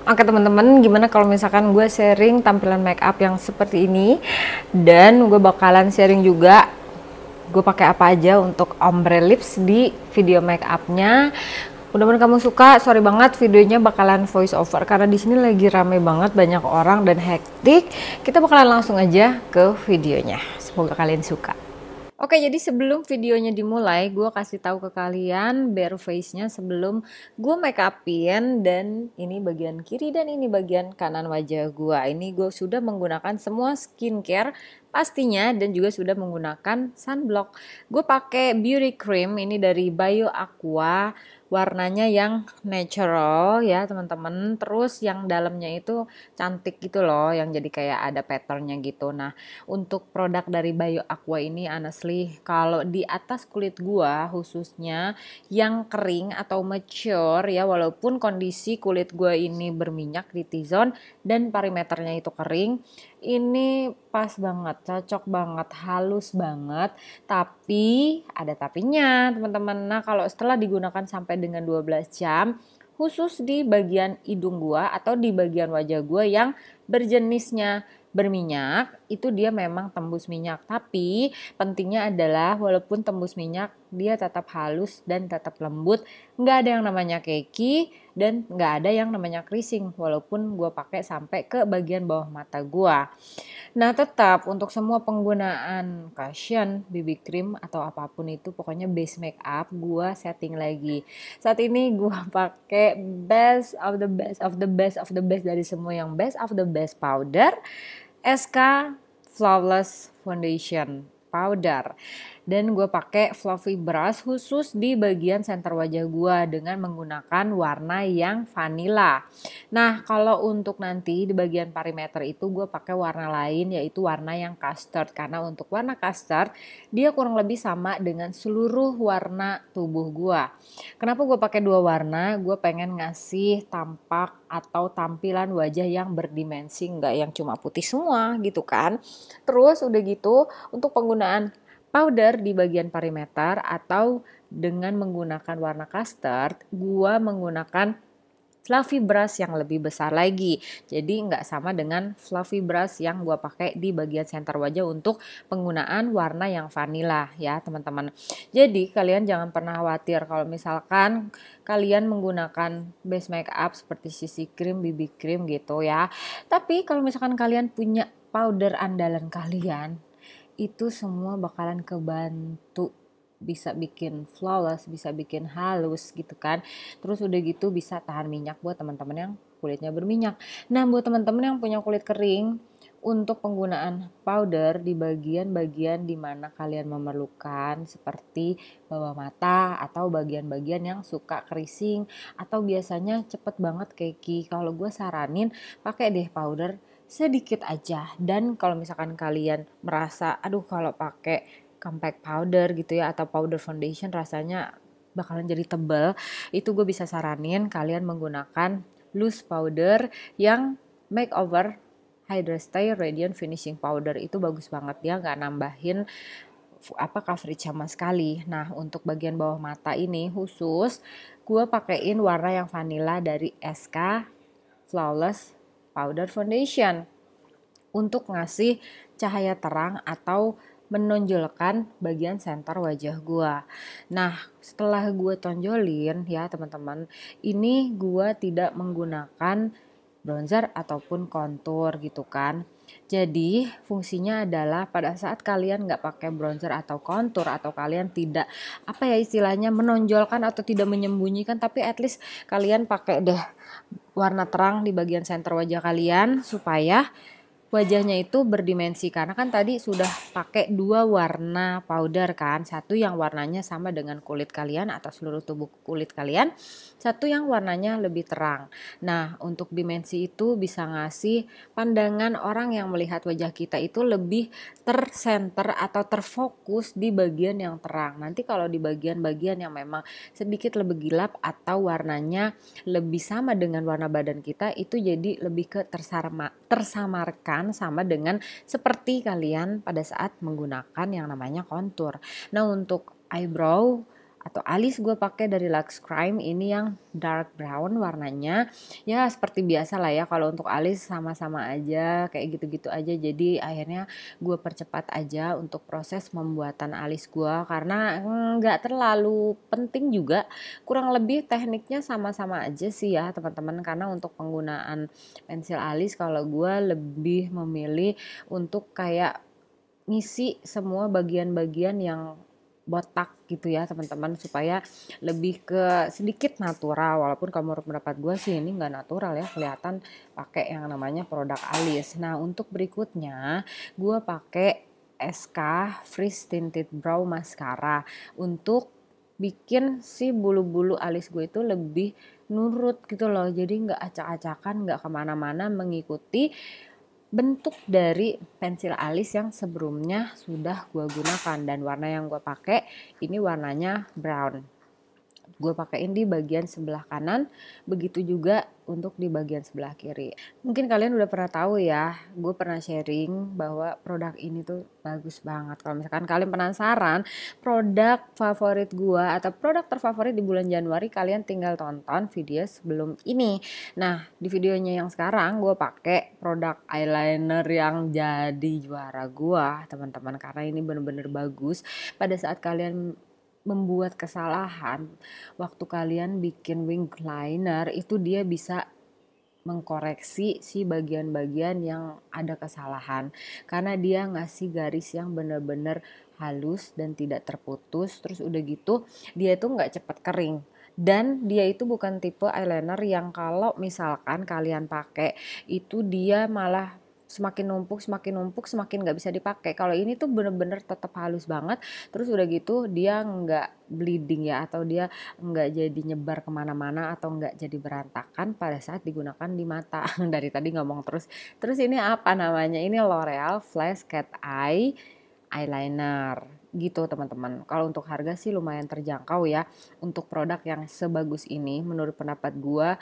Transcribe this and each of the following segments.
Oke teman-teman, gimana kalau misalkan gue sharing tampilan make up yang seperti ini, dan gue bakalan sharing juga gue pakai apa aja untuk ombre lips di video make upnya. Mudah-mudahan kamu suka. Sorry banget videonya bakalan voice over karena di sini lagi rame banget, banyak orang dan hektik. Kita bakalan langsung aja ke videonya. Semoga kalian suka. Oke, jadi sebelum videonya dimulai, gue kasih tahu ke kalian bare face-nya sebelum gue make upin, dan ini bagian kiri dan ini bagian kanan wajah gue. Ini gue sudah menggunakan semua skincare pastinya dan juga sudah menggunakan sunblock. Gue pakai beauty cream ini dari Bio Aqua. Warnanya yang natural ya teman-teman, terus yang dalamnya itu cantik gitu loh, yang jadi kayak ada patternnya gitu. Nah, untuk produk dari Bio Aqua ini honestly kalau di atas kulit gua khususnya yang kering atau mature ya, walaupun kondisi kulit gua ini berminyak di T-zone dan perimeternya itu kering, ini pas banget, cocok banget, halus banget. Tapi ada tapinya teman-teman. Nah, kalau setelah digunakan sampai dengan 12 jam, khusus di bagian hidung gua atau di bagian wajah gua yang berjenisnya berminyak, itu dia memang tembus minyak. Tapi pentingnya adalah walaupun tembus minyak, dia tetap halus dan tetap lembut. Nggak ada yang namanya cakey dan nggak ada yang namanya creasing walaupun gue pakai sampai ke bagian bawah mata gue. Nah, tetap untuk semua penggunaan cushion, BB cream atau apapun itu, pokoknya base make up gue setting lagi. Saat ini gue pakai best of the best of the best of the best dari semua yang best of the best powder, SK Flawless Foundation Powder. Dan gue pakai fluffy brush khusus di bagian center wajah gue dengan menggunakan warna yang vanilla. Nah, kalau untuk nanti di bagian perimeter itu gue pakai warna lain, yaitu warna yang custard. Karena untuk warna custard dia kurang lebih sama dengan seluruh warna tubuh gue. Kenapa gue pakai dua warna? Gue pengen ngasih tampak atau tampilan wajah yang berdimensi, nggak yang cuma putih semua gitu kan. Terus udah gitu untuk penggunaan powder di bagian perimeter atau dengan menggunakan warna custard, gua menggunakan fluffy brush yang lebih besar lagi. Jadi nggak sama dengan fluffy brush yang gua pakai di bagian center wajah untuk penggunaan warna yang vanilla ya teman-teman. Jadi kalian jangan pernah khawatir kalau misalkan kalian menggunakan base makeup seperti CC cream, BB cream gitu ya. Tapi kalau misalkan kalian punya powder andalan kalian, itu semua bakalan kebantu, bisa bikin flawless, bisa bikin halus gitu kan. Terus udah gitu bisa tahan minyak buat teman-teman yang kulitnya berminyak. Nah, buat teman-teman yang punya kulit kering, untuk penggunaan powder di bagian-bagian dimana kalian memerlukan seperti bawah mata atau bagian-bagian yang suka creasing atau biasanya cepet banget cakey, kalau gue saranin pakai deh powder sedikit aja. Dan kalau misalkan kalian merasa aduh kalau pakai compact powder gitu ya atau powder foundation rasanya bakalan jadi tebal, itu gue bisa saranin kalian menggunakan loose powder yang makeover Hydra Stay Radiant Finishing Powder. Itu bagus banget, dia nggak nambahin coverage sama sekali. Nah, untuk bagian bawah mata ini khusus gue pakein warna yang vanilla dari SK Flawless Powder Foundation untuk ngasih cahaya terang atau menonjolkan bagian center wajah gua. Nah, setelah gue tonjolin ya teman-teman, ini gua tidak menggunakan bronzer ataupun kontur gitu kan. Jadi fungsinya adalah pada saat kalian nggak pakai bronzer atau kontur, atau kalian tidak apa ya istilahnya menonjolkan atau tidak menyembunyikan, tapi at least kalian pakai deh warna terang di bagian center wajah kalian supaya wajahnya itu berdimensi. Karena kan tadi sudah pakai dua warna powder kan, satu yang warnanya sama dengan kulit kalian atau seluruh tubuh kulit kalian, satu yang warnanya lebih terang. Nah, untuk dimensi itu bisa ngasih pandangan orang yang melihat wajah kita itu lebih tersenter atau terfokus di bagian yang terang. Nanti kalau di bagian-bagian yang memang sedikit lebih gelap atau warnanya lebih sama dengan warna badan kita, itu jadi lebih ke tersamarkan sama dengan seperti kalian pada saat menggunakan yang namanya kontur. Nah, untuk eyebrow atau alis gue pakai dari Lux Crime, ini yang dark brown warnanya. Ya seperti biasa lah ya, kalau untuk alis sama-sama aja kayak gitu-gitu aja. Jadi akhirnya gue percepat aja untuk proses pembuatan alis gue karena nggak terlalu penting juga, kurang lebih tekniknya sama-sama aja sih ya teman-teman. Karena untuk penggunaan pensil alis kalau gue lebih memilih untuk kayak ngisi semua bagian-bagian yang botak gitu ya teman-teman, supaya lebih ke sedikit natural. Walaupun kalau menurut pendapat gue sih ini nggak natural ya, kelihatan pakai yang namanya produk alis. Nah untuk berikutnya gue pakai SK Freeze Tinted Brow Mascara untuk bikin si bulu-bulu alis gue itu lebih nurut gitu loh, jadi nggak acak-acakan, nggak kemana-mana, mengikuti bentuk dari pensil alis yang sebelumnya sudah gue gunakan. Dan warna yang gue pakai ini warnanya brown. Gue pakein di bagian sebelah kanan, begitu juga untuk di bagian sebelah kiri. Mungkin kalian udah pernah tahu ya, gue pernah sharing bahwa produk ini tuh bagus banget. Kalau misalkan kalian penasaran produk favorit gue atau produk terfavorit di bulan Januari, kalian tinggal tonton video sebelum ini. Nah di videonya yang sekarang gue pakai produk eyeliner yang jadi juara gue teman-teman, karena ini bener-bener bagus pada saat kalian membuat kesalahan. Waktu kalian bikin wing liner itu dia bisa mengkoreksi si bagian-bagian yang ada kesalahan, karena dia ngasih garis yang benar-benar halus dan tidak terputus. Terus udah gitu dia itu nggak cepat kering, dan dia itu bukan tipe eyeliner yang kalau misalkan kalian pakai itu dia malah semakin numpuk semakin nggak bisa dipakai. Kalau ini tuh bener-bener tetap halus banget, terus udah gitu dia nggak bleeding ya, atau dia nggak jadi nyebar kemana-mana atau nggak jadi berantakan pada saat digunakan di mata. Dari tadi ngomong terus ini apa namanya, ini L'Oreal Flash Cat Eye Eyeliner gitu teman-teman. Kalau untuk harga sih lumayan terjangkau ya untuk produk yang sebagus ini. Menurut pendapat gua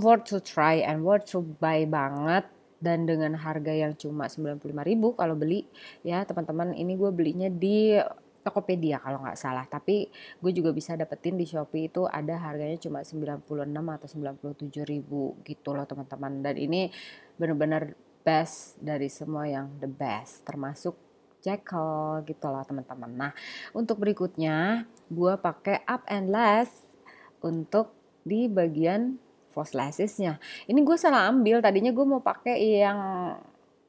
worth to try and worth to buy banget. Dan dengan harga yang cuma 95.000 kalau beli ya teman-teman. Ini gue belinya di Tokopedia kalau nggak salah, tapi gue juga bisa dapetin di Shopee, itu ada harganya cuma 96 atau 97.000 gitu loh teman-teman. Dan ini bener-bener best dari semua yang the best, termasuk Jekyll gitu loh teman-teman. Nah untuk berikutnya gue pakai Up and Lash untuk di bagian false lashesnya. Ini gue salah ambil, tadinya gue mau pakai yang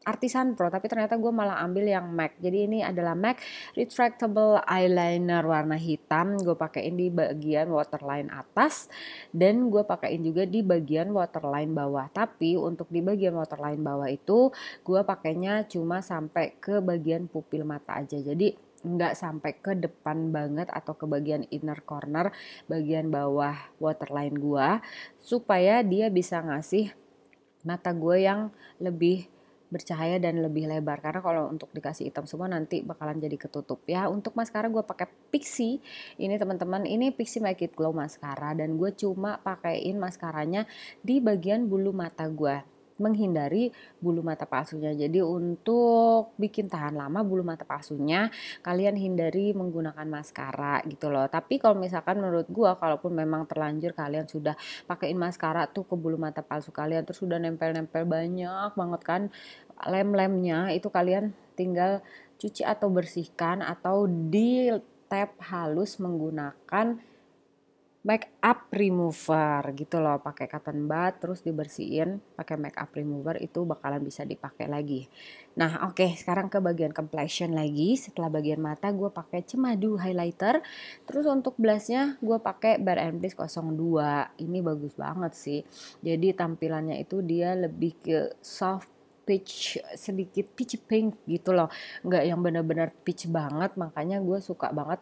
Artisan Pro, tapi ternyata gue malah ambil yang MAC. Jadi ini adalah MAC Retractable Eyeliner warna hitam. Gue pakein di bagian waterline atas dan gue pakein juga di bagian waterline bawah. Tapi untuk di bagian waterline bawah itu gue pakainya cuma sampai ke bagian pupil mata aja. Jadi nggak sampai ke depan banget atau ke bagian inner corner bagian bawah waterline gue, supaya dia bisa ngasih mata gue yang lebih bercahaya dan lebih lebar. Karena kalau untuk dikasih hitam semua nanti bakalan jadi ketutup ya. Untuk maskara gue pakai Pixi ini teman-teman, ini Pixi Make It Glow maskara, dan gue cuma pakaiin maskaranya di bagian bulu mata gue, menghindari bulu mata palsunya. Jadi untuk bikin tahan lama bulu mata palsunya, kalian hindari menggunakan maskara gitu loh. Tapi kalau misalkan menurut gua, kalaupun memang terlanjur kalian sudah pakein maskara tuh ke bulu mata palsu kalian, terus sudah nempel-nempel banyak banget kan lem-lemnya, itu kalian tinggal cuci atau bersihkan atau di tap halus menggunakan make up remover gitu loh, pakai cotton bud terus dibersihin pakai make up remover, itu bakalan bisa dipakai lagi. Nah oke, sekarang ke bagian complexion lagi. Setelah bagian mata gue pakai Cemadu highlighter, terus untuk blushnya gue pakai Bare and Bliss 02. Ini bagus banget sih, jadi tampilannya itu dia lebih ke soft peach, sedikit peach pink gitu loh, nggak yang benar-benar peach banget. Makanya gue suka banget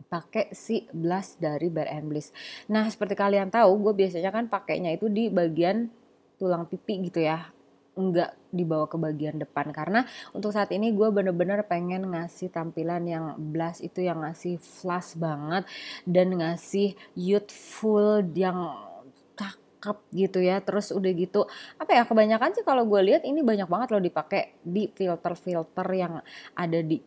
pakai si blush dari Bare and Bliss. Nah seperti kalian tahu, gue biasanya kan pakainya itu di bagian tulang pipi gitu ya, enggak dibawa ke bagian depan, karena untuk saat ini gue bener-bener pengen ngasih tampilan yang blush itu yang ngasih flash banget dan ngasih youthful yang cakep gitu ya. Terus udah gitu apa ya, kebanyakan sih kalau gue lihat ini banyak banget loh dipakai di filter-filter yang ada di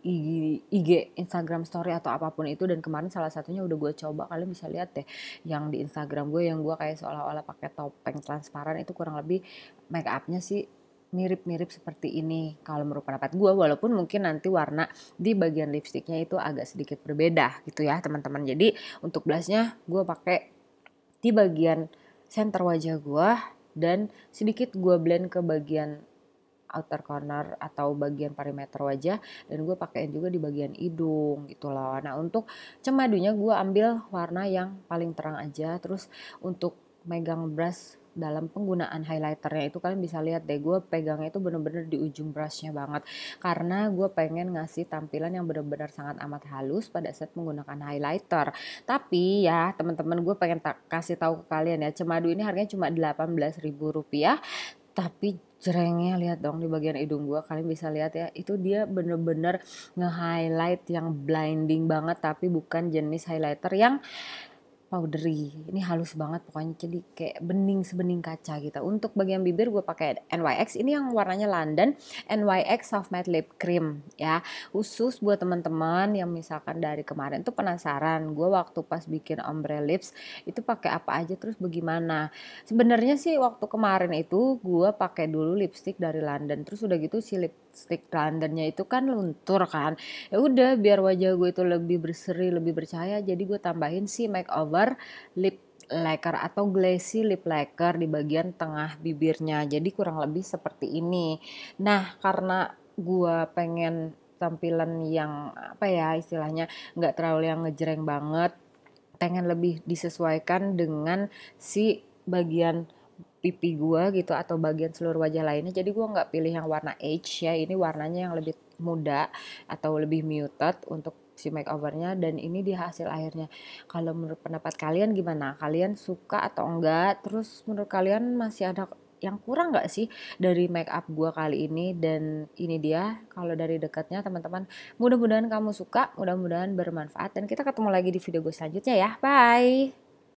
IG, Instagram Story atau apapun itu. Dan kemarin salah satunya udah gue coba, kalian bisa lihat deh yang di Instagram gue yang gue kayak seolah-olah pakai topeng transparan, itu kurang lebih make upnya sih mirip-mirip seperti ini kalau menurut pendapat gue, walaupun mungkin nanti warna di bagian lipstiknya itu agak sedikit berbeda gitu ya teman-teman. Jadi untuk blushnya gue pakai di bagian center wajah gue dan sedikit gue blend ke bagian outer corner atau bagian perimeter wajah, dan gue pakein juga di bagian hidung gitu loh. Nah untuk cemadunya gue ambil warna yang paling terang aja. Terus untuk megang brush dalam penggunaan highlighternya itu kalian bisa lihat deh, gue pegangnya itu bener-bener di ujung brushnya banget, karena gue pengen ngasih tampilan yang bener-bener sangat amat halus pada saat menggunakan highlighter. Tapi ya teman-teman, gue pengen kasih tahu ke kalian ya, cemadu ini harganya cuma Rp18.000, tapi jerengnya lihat dong di bagian hidung gue, kalian bisa lihat ya, itu dia bener-bener nge-highlight yang blinding banget, tapi bukan jenis highlighter yang powdery. Ini halus banget pokoknya, jadi kayak bening sebening kaca gitu. Untuk bagian bibir gue pakai NYX, ini yang warnanya London, NYX Soft Matte Lip Cream ya. Khusus buat teman-teman yang misalkan dari kemarin tuh penasaran, gue waktu pas bikin ombre lips itu pakai apa aja terus bagaimana. Sebenarnya sih waktu kemarin itu gue pakai dulu lipstick dari London, terus udah gitu si lipstick Londonnya itu kan luntur kan. Ya udah biar wajah gue itu lebih berseri, lebih bercahaya, jadi gue tambahin si makeover lip lacquer atau glassy lip lacquer di bagian tengah bibirnya. Jadi kurang lebih seperti ini. Nah karena gue pengen tampilan yang apa ya istilahnya nggak terlalu yang ngejreng banget, pengen lebih disesuaikan dengan si bagian pipi gue gitu atau bagian seluruh wajah lainnya. Jadi gue nggak pilih yang warna age ya, ini warnanya yang lebih muda atau lebih muted untuk si makeovernya, dan ini di hasil akhirnya. Kalau menurut pendapat kalian gimana? Kalian suka atau enggak? Terus menurut kalian masih ada yang kurang nggak sih dari make up gue kali ini? Dan ini dia kalau dari dekatnya teman-teman. Mudah-mudahan kamu suka, mudah-mudahan bermanfaat, dan kita ketemu lagi di video gue selanjutnya ya. Bye!